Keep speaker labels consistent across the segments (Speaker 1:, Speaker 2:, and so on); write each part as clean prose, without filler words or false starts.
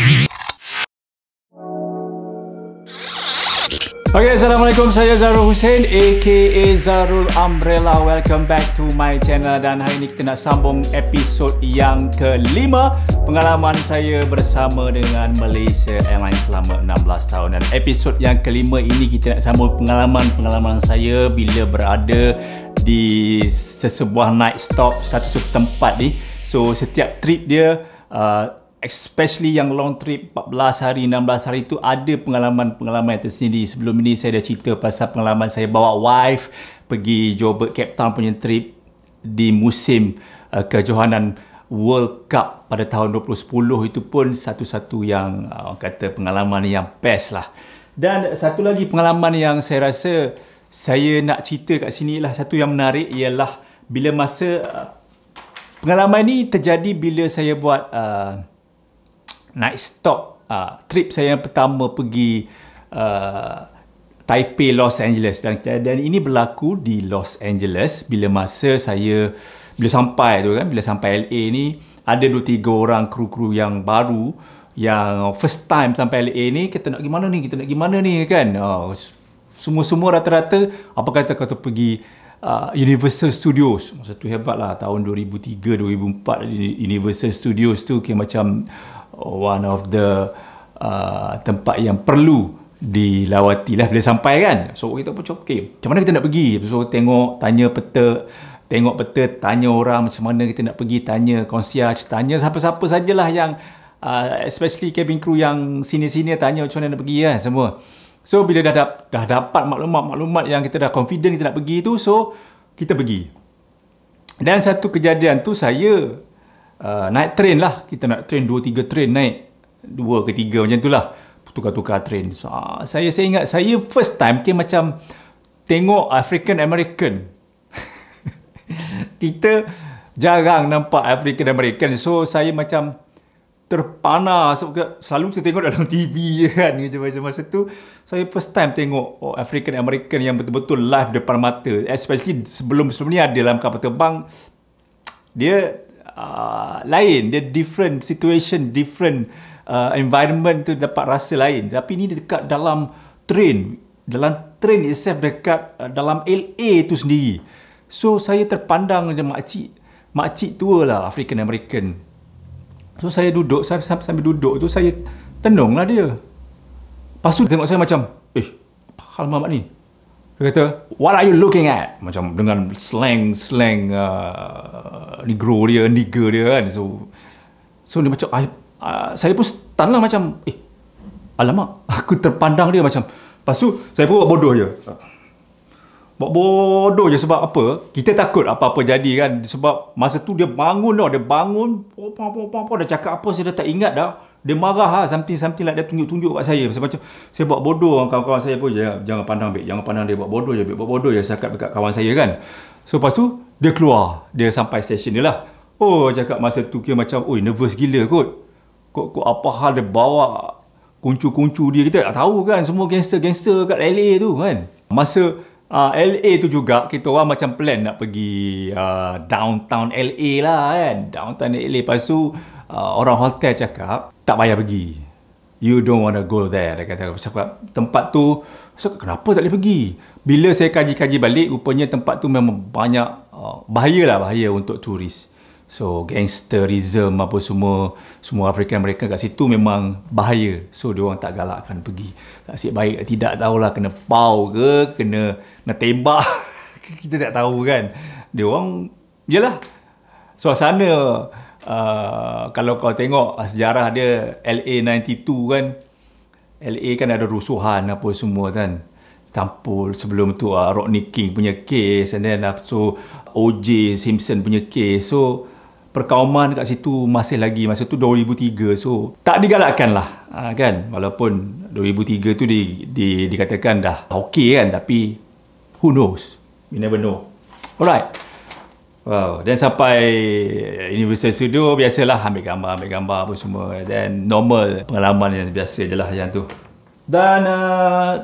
Speaker 1: Okay, Assalamualaikum. Saya Zarul Hussein aka Zarul Umbrella. Welcome back to my channel. Dan hari ini kita nak sambung episod yang kelima pengalaman saya bersama dengan Malaysia Airlines selama 16 tahun. Dan episod yang kelima ini kita nak sambung pengalaman saya bila berada di sesebuah night stop, satu tempat ni. So setiap trip dia especially yang long trip 14 hari, 16 hari itu ada pengalaman-pengalaman tersendiri. Sebelum ini saya dah cerita pasal pengalaman saya bawa wife pergi Joburg Cape Town punya trip di musim kejohanan World Cup pada tahun 2010. Itu pun satu-satu yang kata pengalaman yang best lah. Dan satu lagi pengalaman yang saya rasa saya nak cerita kat sini lah, satu yang menarik ialah bila masa pengalaman ni terjadi bila saya buat night stop trip saya yang pertama pergi Taipei, Los Angeles. Dan ini berlaku di Los Angeles bila masa saya bila sampai LA ni ada 2-3 orang kru-kru yang baru yang first time sampai LA ni. Kita nak pergi mana ni kan. Semua rata-rata apa kata pergi Universal Studios. Masa tu hebat lah, tahun 2003-2004 Universal Studios tu macam one of the tempat yang perlu dilawati lah bila sampai kan. So kita pun cakap, okay, macam mana kita nak pergi? So tanya peta, tanya orang macam mana kita nak pergi, tanya concierge, tanya siapa-siapa sajalah yang especially cabin crew yang senior-senior, tanya macam mana nak pergi kan semua. So bila dah dapat maklumat yang kita dah confident kita nak pergi tu, so kita pergi. Dan satu kejadian tu saya naik train lah. Kita nak train 2-3 train naik, 2 ke 3 macam tu lah, tukar-tukar train. So, saya ingat saya first time macam tengok African American. Kita jarang nampak African American. So saya macam terpana. Selalu kita tengok dalam TV kan. Masa tu saya first time tengok African American yang betul-betul live depan mata. Especially sebelum ni ada dalam kapal terbang, dia lain, dia different situation, different environment tu, dapat rasa lain. Tapi ni dekat dalam train itself, dekat dalam LA tu sendiri. So saya terpandang macam makcik tua lah, African American. So saya duduk, sambil duduk tu saya tenung lah dia. Lepas tu tengok saya macam, apa hal mamat ni? Dia kata, what are you looking at? Macam dengan slang nigger dia kan. So dia macam, saya pun stun lah macam, alamak, aku terpandang dia macam. Lepas tu saya pun buat bodoh je sebab apa? Kita takut apa-apa jadi kan. Sebab masa tu dia bangun tau, dia cakap apa saya dah tak ingat dah. Dia marah lah, something like dia tunjuk kat saya. Macam saya buat bodoh, kawan-kawan saya pun jangan pandang dia, buat bodoh je cakap dekat kawan saya kan. So lepas tu dia keluar, dia sampai stesen dia lah. Cakap masa tu macam, nervous gila kot apa hal dia bawa kuncu-kuncu dia, kita tak tahu kan, semua gangster kat LA tu kan. Masa LA tu juga kita orang macam plan nak pergi downtown LA lah kan, downtown LA. Lepas tu orang hotel cakap tak payah pergi, you don't want to go there. Dia kata sebab tempat tu, so, kenapa tak boleh pergi? Bila saya kaji balik, rupanya tempat tu memang banyak bahaya untuk turis. So gangsterism apa semua African American kat situ memang bahaya. So dia orang tak galakkan pergi. Nasib baik tidak tahulah kena pau ke kena tembak. Kita tak tahu kan. Dia orang yalah, suasana kalau kau tengok sejarah dia LA 92 kan. LA kan ada rusuhan apa semua kan. Campur sebelum tu Rodney King punya case, and then so O.J. Simpson punya case. So perkauman kat situ masih lagi, masa tu 2003. So tak digalakkan lah kan. Walaupun 2003 tu dikatakan dah okey kan, tapi who knows, you never know. Alright. Wow. Dan sampai Universal Studio, biasalah ambil gambar apa semua. Dan normal pengalaman yang biasa je lah yang tu. Dan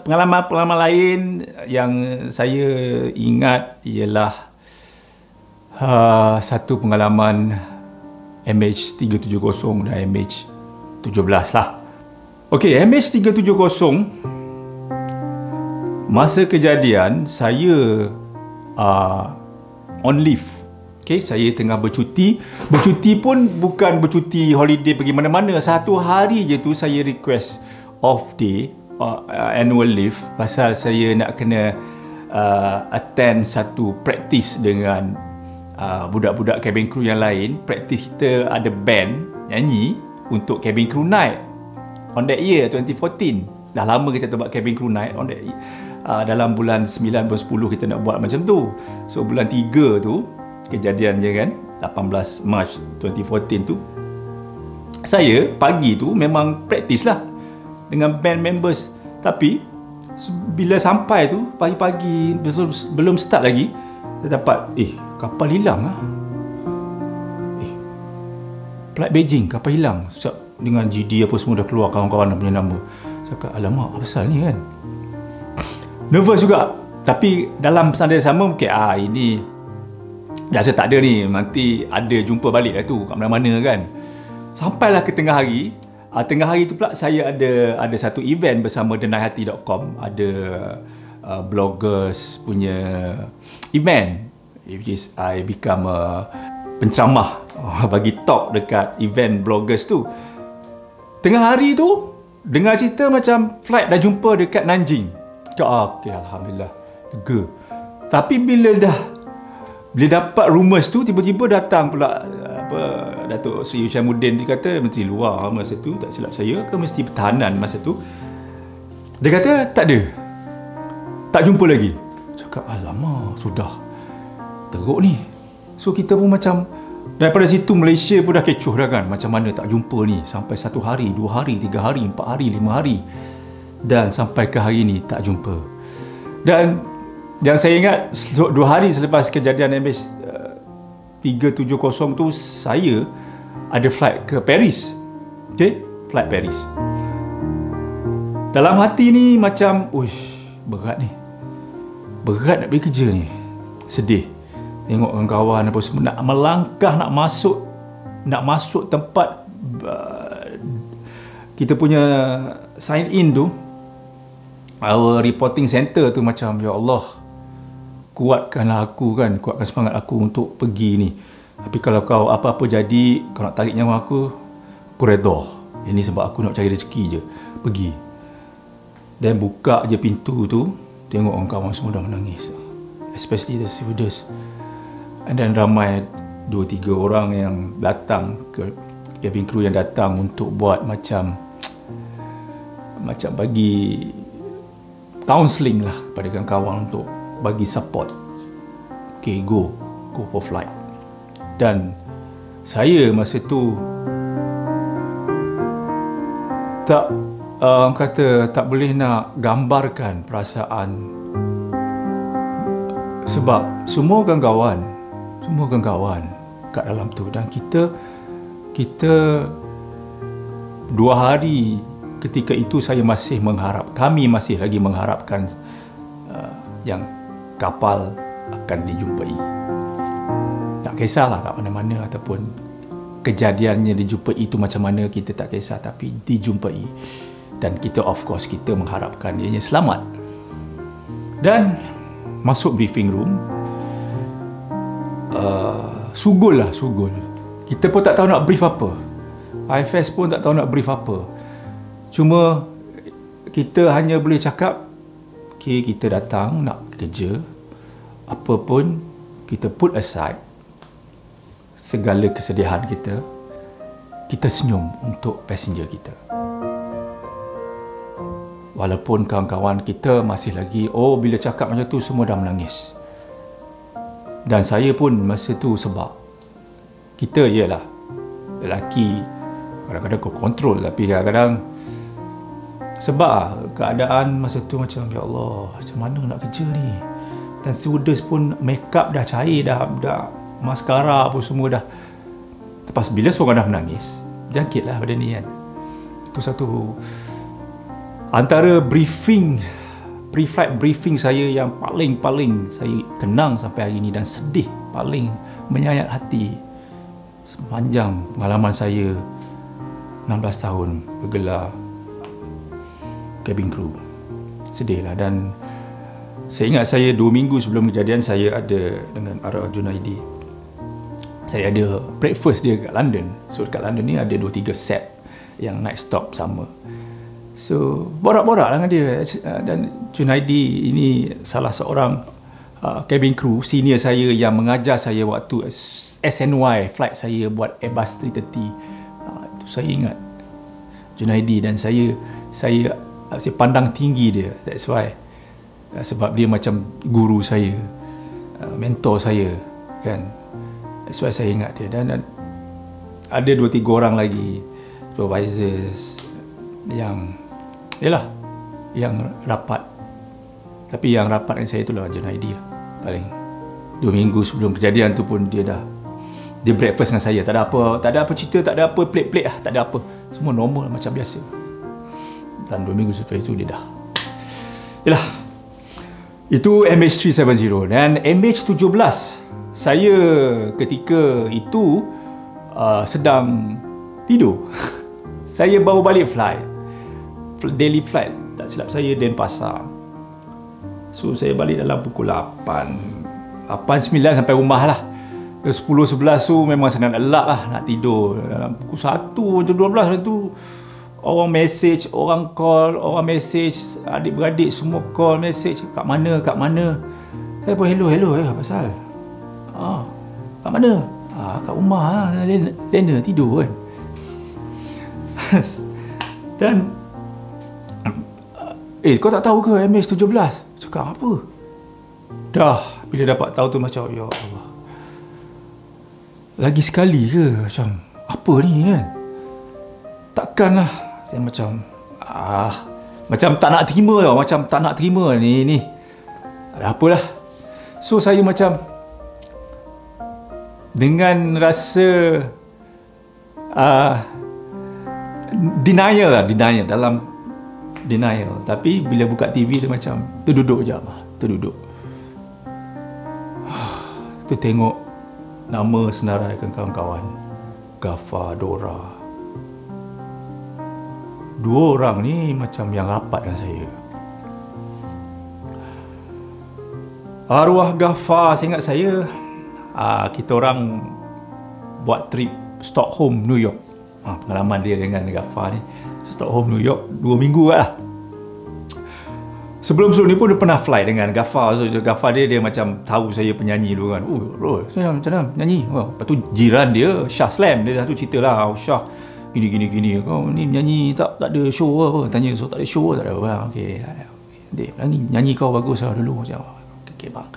Speaker 1: pengalaman lain yang saya ingat ialah satu pengalaman MH370 dan 17 lah. Okey, MH370, masa kejadian saya on leave. Okay, saya tengah bercuti. Bercuti pun bukan bercuti holiday pergi mana-mana. Satu hari je tu saya request off day, annual leave, pasal saya nak kena attend satu practice dengan budak-budak cabin crew yang lain. Practice kita ada band nyanyi untuk cabin crew night on that year 2014. Dah lama kita buat cabin crew night on that dalam bulan 9 bulan 10 kita nak buat macam tu. So bulan 3 tu kejadiannya kan, 18 Mac 2014 tu, saya pagi tu memang praktis lah dengan band members. Tapi bila sampai tu pagi-pagi, belum start lagi, saya dapat kapal hilang lah. Flight Beijing kapal hilang. Dengan GD apa semua dah keluar, kawan-kawan punya nama. Cakap, alamak, apa pasal ni kan? Nervous juga. Tapi dalam sanda sama mungkin ini dah saya tak ada ni, nanti ada jumpa balik lah tu kat mana-mana kan. Sampailah ke tengah hari. Tengah hari tu pula saya ada satu event bersama thenaihati.com. Ada bloggers punya event, which is I become a penceramah, bagi talk dekat event bloggers tu. Tengah hari tu dengar cerita macam flight dah jumpa dekat Nanjing. Okay, alhamdulillah, lega. Tapi bila dapat rumours tu, tiba-tiba datang pula Datuk Seri Husaimuddin. Dia kata Menteri Luar masa tu, tak silap saya, ke Mesti Pertahanan masa tu. Dia kata tak ada, tak jumpa lagi. Cakap, alamak, sudah teruk ni. So kita pun macam, daripada situ Malaysia pun dah kecoh dah kan, macam mana tak jumpa ni, sampai 1 hari, 2 hari, 3 hari, 4 hari, 5 hari, dan sampai ke hari ni tak jumpa. Dan yang saya ingat, 2 hari selepas kejadian MH370 tu, saya ada flight ke Paris. Okay, flight Paris. Dalam hati ni macam, berat ni, berat nak pergi kerja ni. Sedih tengok kawan-kawan apa semua nak melangkah, nak masuk tempat kita punya sign in tu, our reporting center tu. Macam, ya Allah, kuatkanlah aku kan, kuatkan semangat aku untuk pergi ni. Tapi kalau kau apa-apa jadi, kau nak tarik nyawa aku redha. Ini sebab aku nak cari rezeki je, pergi. Dan buka je pintu tu, tengok orang kawan semua dah menangis, especially the stewardess. And then ramai 2-3 orang yang datang, ke cabin crew yang datang untuk buat macam bagi counselling lah pada kawan-kawan, untuk bagi support. Okay, go for flight. Dan saya masa tu tak boleh nak gambarkan perasaan, sebab semua kawan-kawan kat dalam tu. Dan kita 2 hari ketika itu kami masih lagi mengharapkan yang kapal akan dijumpai. Tak kisahlah kat mana-mana ataupun kejadiannya dijumpai itu macam mana, kita tak kisah, tapi dijumpai. Dan kita, of course, kita mengharapkan ianya selamat. Dan masuk briefing room, sugul. Kita pun tak tahu nak brief apa, IFS pun tak tahu nak brief apa. Cuma kita hanya boleh cakap, okay, kita datang nak kerja, apa pun kita put aside segala kesedihan kita senyum untuk passenger kita. Walaupun kawan-kawan kita masih lagi, bila cakap macam tu semua dah menangis. Dan saya pun masa tu, sebab kita ialah lelaki, kadang-kadang kau kontrol, tapi kadang-kadang sebab keadaan masa tu macam, ya Allah, macam mana nak kerja ni. Dan stewardess pun make up dah cair, dah maskara apa semua dah. Lepas bila seorang dah menangis, jangkitlah pada ni kan. Itu satu antara pre-flight briefing saya yang paling saya kenang sampai hari ini, dan sedih, paling menyayat hati sepanjang pengalaman saya 16 tahun bergelar cabin crew. Sedih lah. Dan saya ingat saya 2 minggu sebelum kejadian saya ada dengan arwah Junaidi. Saya ada breakfast dia kat London. So dekat London ni ada 2-3 set yang night stop sama. So borak-borak dengan dia. Dan Junaidi ini salah seorang cabin crew senior saya yang mengajar saya waktu SNY flight saya buat Airbus 330. Itu saya ingat Junaidi, dan saya pandang tinggi dia. That's why. Sebab dia macam guru saya, mentor saya kan. That's why saya ingat dia. Dan ada 2-3 orang lagi supervisors yang rapat. Tapi yang rapat dengan saya itulah Junaidi lah. Paling 2 minggu sebelum kejadian tu pun dia breakfast dengan saya. Tak ada apa cerita, tak ada apa pelik-pelik lah, tak ada apa. Semua normal macam biasa. Dan 2 minggu setelah itu dia dah. Yalah. Itu MH370. Dan MH17, saya ketika itu sedang tidur. Saya baru balik flight. Daily flight. Tak silap saya Denpasar. So saya balik dalam pukul 8-9 sampai rumah lah. 10-11 tu memang sangat elak lah nak tidur. Dalam pukul 1 macam 12 tu orang message, orang call, orang message, adik-beradik semua call message, kat mana. Saya pun hello apa pasal? Kat mana? Kat rumah lah, Lena tidur kan. Dan kau tak tahu ke MH17? Cakap apa? Dah bila dapat tahu tu macam ya Allah, lagi sekali ke, macam apa ni kan. Takkanlah saya macam tak nak terima tau, macam tak nak terima ni. Ada apalah. So saya macam dengan rasa denial dalam denial. Tapi bila buka TV dia macam terduduk je, tu tengok nama senaraikan kawan-kawan, Ghaffar, Dora. 2 orang ni macam yang rapat dengan saya. Arwah Ghaffar, saya ingat saya kita orang buat trip Stockholm, New York. Pengalaman dia dengan Ghaffar ni, Stockholm, New York 2 minggu lah. Sebelum ni pun dia pernah fly dengan Ghaffar. So Ghaffar dia macam tahu saya penyanyi dulu kan. Bro, saya macam mana nyanyi? Lepas tu jiran dia Shah Slam, dia satu cerita lah, Shah gini. Kau ni nyanyi tak ada show apa? Tanya, so tak ada show, tak ada apa. Okey. Nyanyi kau bagus lah dulu macam. Okey bang.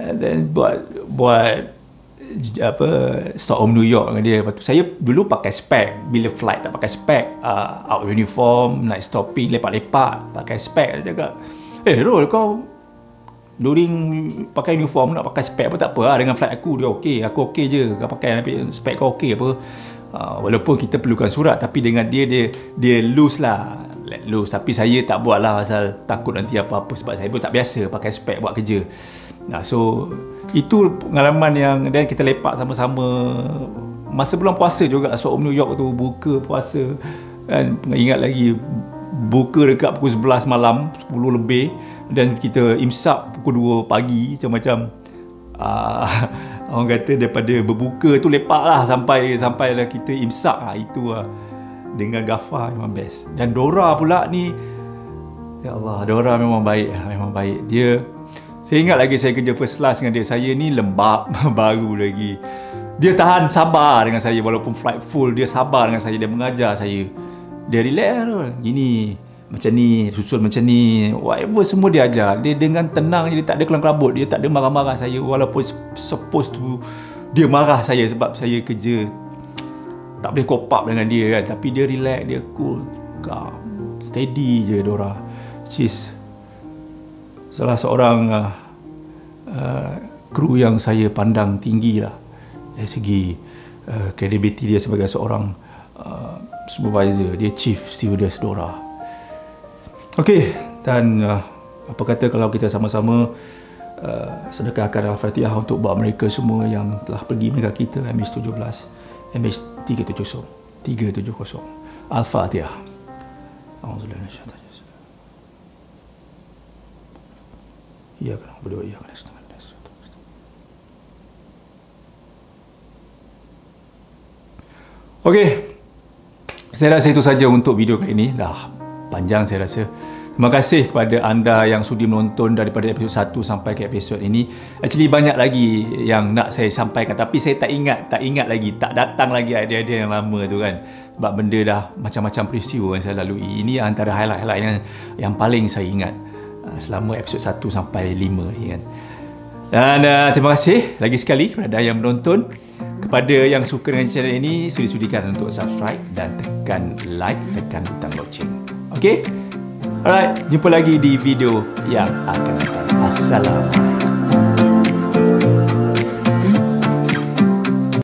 Speaker 1: And then buat Stockholm, New York dengan dia. Lepas tu saya dulu pakai spek. Bila flight tak pakai spek, out uniform, night stopping, lepak-lepak, pakai spek. Dia cakap, Rol, kau during pakai uniform nak pakai spek pun tak apa lah. Dengan flight aku dia okey, aku okey je. Kau pakai spek kau okey apa. Walaupun kita perlukan surat, tapi dengan dia loose lah, let loose. Tapi saya tak buat lah pasal takut nanti apa-apa, sebab saya pun tak biasa pakai spek buat kerja. So itu pengalaman yang, dan kita lepak sama-sama masa bulan puasa juga. Stockholm, New York tu buka puasa kan. Ingat lagi buka dekat pukul 11 malam, 10 lebih, dan kita imsak pukul 2 pagi. Macam orang kata daripada berbuka tu lepak lah sampailah kita imsak lah. Itu lah dengan Ghaffar memang best. Dan Dora pula ni, ya Allah, Dora memang baik. Dia, saya ingat lagi saya kerja first class dengan dia. Saya ni lembab baru lagi. Dia tahan sabar dengan saya walaupun flight full. Dia sabar dengan saya, dia mengajar saya. Dia relax lah, gini, macam ni, susun macam ni, whatever semua dia ajar. Dia dengan tenang, dia tak ada kelam kelabut, dia tak ada marah-marah saya. Walaupun supposed to dia marah saya sebab saya kerja tak boleh cope up dengan dia kan. Tapi dia relax, dia cool, calm, steady je Dora. She's salah seorang kru yang saya pandang tinggi lah dari segi credibility dia sebagai seorang supervisor. Dia chief stewardess Dora. Okey, dan apa kata kalau kita sama-sama sedekahkan Al-Fatihah untuk buat mereka semua yang telah pergi meninggal kita, MH17, MH370. 370. Al-Fatihah. A'udzubillahi minasyaitonir rajim. Iyyaka na'budu wa iyyaka nasta'in. Okey. Saya rasa itu saja untuk video kali ini. Dah panjang saya rasa. Terima kasih kepada anda yang sudi menonton daripada episod 1 sampai ke episod ini. Actually banyak lagi yang nak saya sampaikan tapi saya tak ingat lagi, tak datang lagi idea-idea yang lama tu kan. Sebab benda dah macam-macam peristiwa yang saya lalui. Ini antara highlight-highlight yang paling saya ingat selama episod 1 sampai 5 ni kan. Dan terima kasih lagi sekali kepada yang menonton. Kepada yang suka dengan channel ini, sudi-sudikan untuk subscribe dan tekan like, tekan butang loceng. Okey? Alright, jumpa lagi di video yang akan datang. Assalamualaikum.